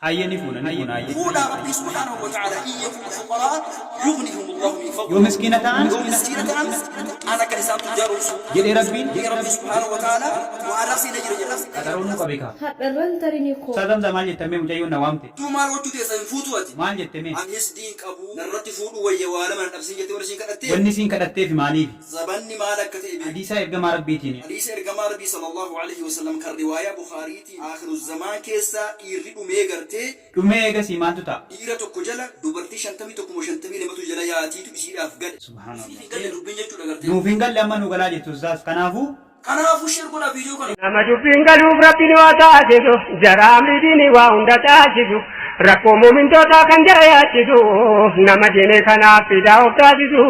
هيا نفونا فولا ربي سبحانه وتعالى إن يكونوا فقراء يغنيهم الله من فضله. يوم مسكينة أنا كنسان تجار رسول جدي ربي ربي سبحانه وتعالى وعلى سيدنا جل كترون قبيكا Hadharran tariniko. سادم زمان يتمي مجايو نوامتي تو مال وجود يسن فوتواتي مال يتمي أن يسدين كابو نرتي فودو ويوالا من نفسي جتي ورشين كدتي ونسين كدتي في مالي زبني مالك كتيبي حديثا إرقام ربيتيني حديث إرقام ربي صلى الله عليه وسلم كالرواية بخاريتي آخر الزمان كيسا يريدو ميغرتي دمي إيغا سيمان تتا dhiira tokko jala dubartii 50 tokko 50 lamatu jala yaatiitu isiidhaaf gale سبحان الله galle dubbiin jechuudha gartee نوفين قال لما نقلا جتو زاز كنافو kanaafuu shirkuna viidiyoo kana nama dubbiin galuuf rabbiin waa taasisu jaraamridiin waa hunda taasisu rakkoo muumintootaa kan jara yaachisu nama diine kanaaf fidaa of taasisu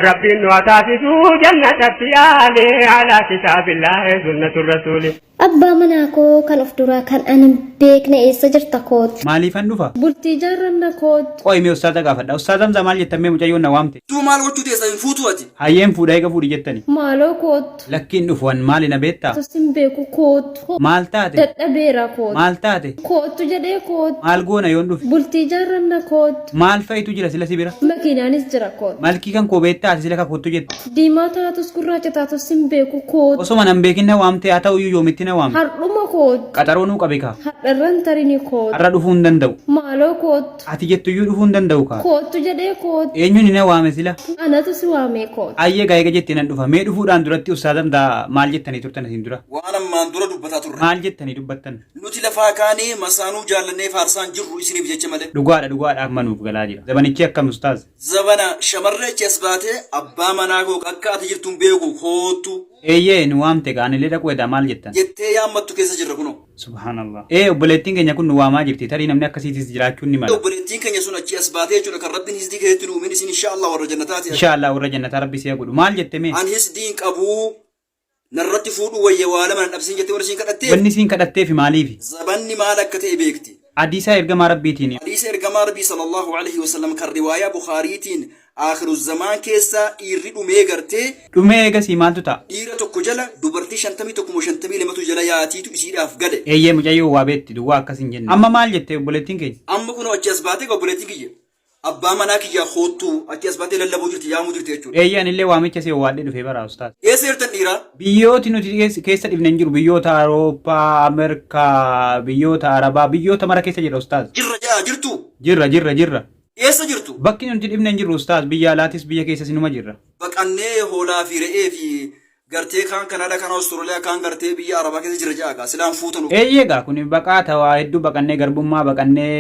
rabbiin waa taasisu jannatatti yaale alaa kitaabillaahi sunnatu rasuuli. Abbaa manaa koo kan of duraa kan ani beekne eessa jirta koot. مالي فندوفا Bultii jaarranna koot. قوي مي أستاذة قافة أستاذة زمان يتمي مجايو نوامتي tuu maal gochuu teessa hin fuutuwati هيا فودا إيغا فودي جتني Maaloo koot. لكن نفوان مالي نبيتا Tosin beeku koot. مال تاتي Dadhabeera koot. مال تاتي Koottu jedhee koot. مال قونا يوندوف Bultii jaarranna koot. مال فايتو جلا سلا سبيرا Makiinaanis jira koot. مالكي كان كوبيتا سلا كوتو جت Diimaa taatus gurraacha taatus hin beeku koot. osoo manan beekin na waamte haa ta'u iyyuu yoomitti na waamte Hardhuma koot. qaxaroo nuu qabe kaa Hadharran tarini koot. har'a dhufuu hin danda'u Maaloo koot. ati jettu iyyuu dhufuu hin danda'u kaa Koottu jedhee koot. eenyuun na waame sila Anatu si waamee koot. ayyee gaa'eega jettee nan dhufa mee dhufuudhaan duratti ustaadamdaa maal jettanii turtan asiin dura waan ammaan dura dubbataa turre maal jettanii dubbattan nuti lafaa kaanee masaanuu jaallannee faarsaan jirru isiniif jecha malee dhugaadhaaf manuuf galaa jira zabanichi akkam ustaaz zabana shamarree achi as baatee abbaa manaa koo akka ati jirtuun beeku kootu eeyyee nu waamte gaanilee dhaquu edaa maal jettan jettee yaammattu keessa jirra kunoo subhaanallah obboleettiin keenya kun nu waamaa jirti tarii namni akkasiitis jiraachuun ni mala obboleettiin keenya sun achi as baatee jechuudha kan rabbiin hisdii keessatti nuumin isin inshaallah warra jannataati inshaallah warra jannataa rabbi si'a godhu maal jette mee an hisdiin qabuu narratti fuudhu wayya waa lama nan dhabsiin jettee warra isiin kadhattee wanni isiin kadhatteefi maaliifi zabanni maal akka ta'e beekti hadiisaa ergamaa rabbiitiin حديث إرقام ربي صلى الله عليه وسلم كالرواية بخاريتين آخر الزمان كيسا يريد ميغرتي dhumee eegasii maaltu ta'a dhiira tokko jala dubartii 51 lamatu jala yaatiitu isiidhaaf gale eeyyee mucayyoo waa beetti duwwaa akkas hin jenne amma maal jette obboleettiin keenya amma kun achi as baatee obboleettiin kiyya abbaa manaa kiyya hoottuu achi as baatee lallabuu jirti yaamuu jirti jechuudha eeyyee anillee waamicha si waadhee dhufee bara ustaas eessa jirtan dhiiraa biyyooti nuti keessa dhibne hin jiru biyyoota Awurooppaa Ameerikaa biyyoota Arabaa biyyoota mara keessa jira ustaas jirra jaa jirtu jirra eessa jirtu bakki nuti dhibne hin jiru ustaas biyya alaatis biyya keessa sinuma jirra baqannee hoolaa fi re'ee fi gartee kaan kanadaa kan Awustiraaliyaa kaan gartee biyya Arabaa keessa jirra jaa silaan fuutanu eeyyeegaa kun baqaa tawaa hedduu baqannee garbummaa baqannee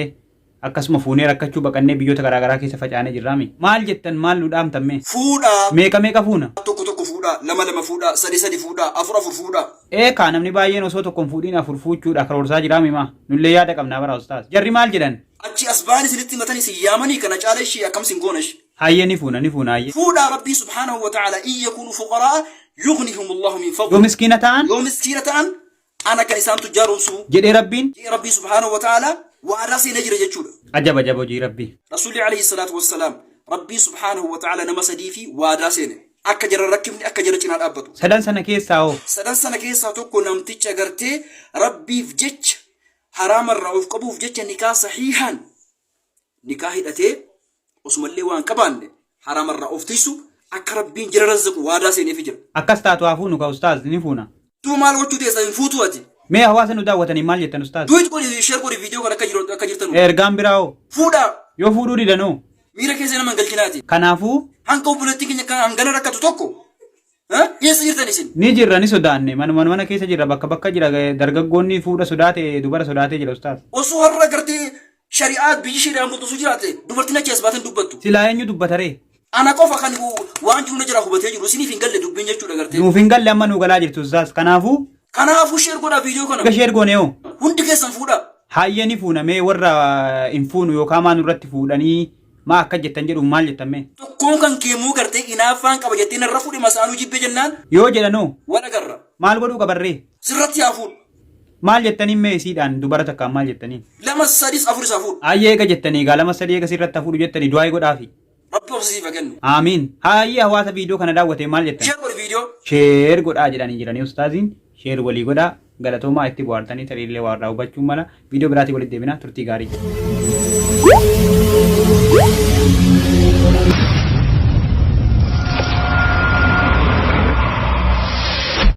akkasuma fuunee rakkachuu baqannee biyyoota garaagaraa keessa facaanee jirraami maal jettan maal nu dhaamtamme fuudhaa meeqa fuuna tokko fuudhaa lama fuudhaa sadi fuudhaa afur fuudhaa eekaa namni baay'een osoo tokkoon fuudhiin afur fuuchuudha karoorsaa jiraami maa nullee yaada qabnaa bara ustaas jarri maal jedhan achi as ba'anii isinitti matanii si yaamanii kana caala ishii akkam sin goona ishii hayyee ni fuuna hayyee fuudhaa rabbii subhaanahu wa ta'ala in yakuunu fuqaraa yughnihum allahu min yoo fadli miskiina ta'an yoo miskiina ta'an ana kan isaan tujjaaromsu jedhee rabbiin rabbii subhaanahu wa ta'ala waadaa seenee jira jechuudha ajaba hojii rabbii rasuulli alayhi salaatu wassalaam rabbii subhaanahu wa ta'ala nama sadii fi waadaa seene akka jara rakkifni akka jara cinaa dhaabbatu sadan sana keessaa hoo sadan sana keessaa tokko namticha gartee rabbiif jecha haraamarraa of qabuuf jecha nikaa sahiihaan nikaa hidhatee osumallee waan qabaanne haraamarraa of tiisu akka rabbiin jara razzaqu waadaa seeneef jira akkas taatu haa fuunu ka ustaaz ni fuuna tuu maal gochuu teessa hin fuutu ati mee hawaasa nu daawwatanii maal jettan ustaaz duwit godhi sheer godhi viidiyoo kan akka jirtanu ergaan biraa hoo fuudhaa yoo fuudhuu didanoo miira keessa nama hin galchinaati kanaafuu hanga obboleettii keenya kan hangana rakkatu tokko eessa jirtan isin ni jirra ni sodaanne mana keessa jirra bakka jira dargaggoonni fuudha sodaate dubara sodaatee jira ustaaz osoo har'a gartee shari'aat biyyi shari'aan bultusu jiraate dubartiin achi as baatan dubbattu silaa eenyu dubbataree ana qofa kan waan jiru na jira hubatee jiru isiniif hin galle dubbiin jechuudha gartee nuuf hin galle amma nu galaa jirtu ustaaz kanaafuu sheer godhaa viidiyoo kana sheer goone hoo hundi keessan fuudha hayyee ni fuunamee warra hin fuunu yookaan maan irratti fuudhanii maa akka jettan jedhu maal jettamme tokkoon kan keemuu gartee inaaffaan qaba jettee narra fuudhe masaanuu jibbee jennaan yoo jedhanoo wal agarra maal godhuu qabarree sirratti haa fuudhu maal jettanii mee isiidhaan dubara takkaan maal jettanii lama sadis afur isaa fuudhu hayyee eega jettanii egaa lama sadii eega sirratti fuudhu jettanii du'aa godhaafi rabbi obsisiifa kennu aamiin hayyee hawaasa viidiyoo kana daawwate maal jettan sheer godhi viidiyoo sheer godhaa jedhanii jiranii ustaaziin sheer walii godhaa galatoomaa itti bohaartanii ta'illee waa irraa hubachuu mala viidiyoo biraatii walitti deebina turtii gaarii.